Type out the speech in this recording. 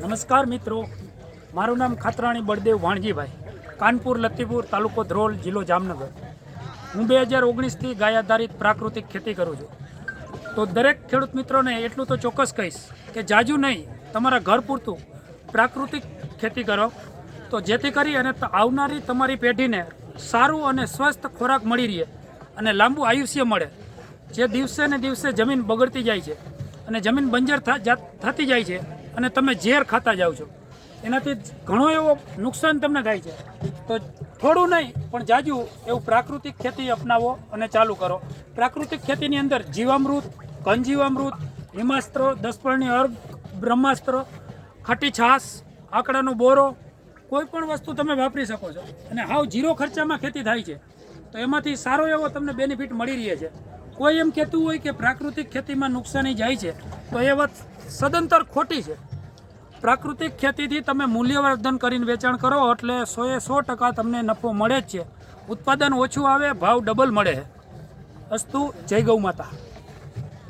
નમસ્કાર મિત્રો, મારું નામ ખાતરાણી બળદેવ વાણજીભાઈ, કાનપુર લતીપુર, તાલુકો ધ્રોલ, જિલ્લો જામનગર. હું 2019થી ગાય આધારિત પ્રાકૃતિક ખેતી કરું છું. તો દરેક ખેડૂત મિત્રોને એટલું તો ચોક્કસ કહીશ કે જાજુ નહીં, તમારા ઘર પૂરતું પ્રાકૃતિક ખેતી કરો, તો જેથી કરી અને આવનારી તમારી પેઢીને સારું અને સ્વસ્થ ખોરાક મળી રહે અને લાંબુ આયુષ્ય મળે. જે દિવસે ને દિવસે જમીન બગડતી જાય છે અને જમીન બંજર થતી જાય છે અને તમે ઝેર ખાતા જાઓ છો, એનાથી ઘણો એવો નુકસાન તમને થાય છે. તો થોડું નહીં પણ જાજુ એવું પ્રાકૃતિક ખેતી અપનાવો અને ચાલુ કરો. પ્રાકૃતિક ખેતીની અંદર જીવામૃત, ઘનજીવામૃત, હિમાસ્ત્ર, 10 પળની અર્ગ, બ્રહ્માસ્ત્ર, ખાટી છાશ, આકડાનો બોરો, કોઈ પણ વસ્તુ તમે વાપરી શકો છો અને હાવ ઝીરો ખર્ચામાં ખેતી થાય છે. તો એમાંથી સારો એવો તમને બેનિફિટ મળી રહે છે. કોઈ એમ કહેતું હોય કે પ્રાકૃતિક ખેતીમાં નુકસાની જાય છે, તો એ વાત સદંતર ખોટી છે. પ્રાકૃતિક ખેતીથી તમે મૂલ્યવર્ધન કરીને વેચાણ કરો એટલે 100% તમને નફો મળે જ છે. ઉત્પાદન ઓછું આવે, ભાવ ડબલ મળે. અસ્તુ. જય ગૌ માતા.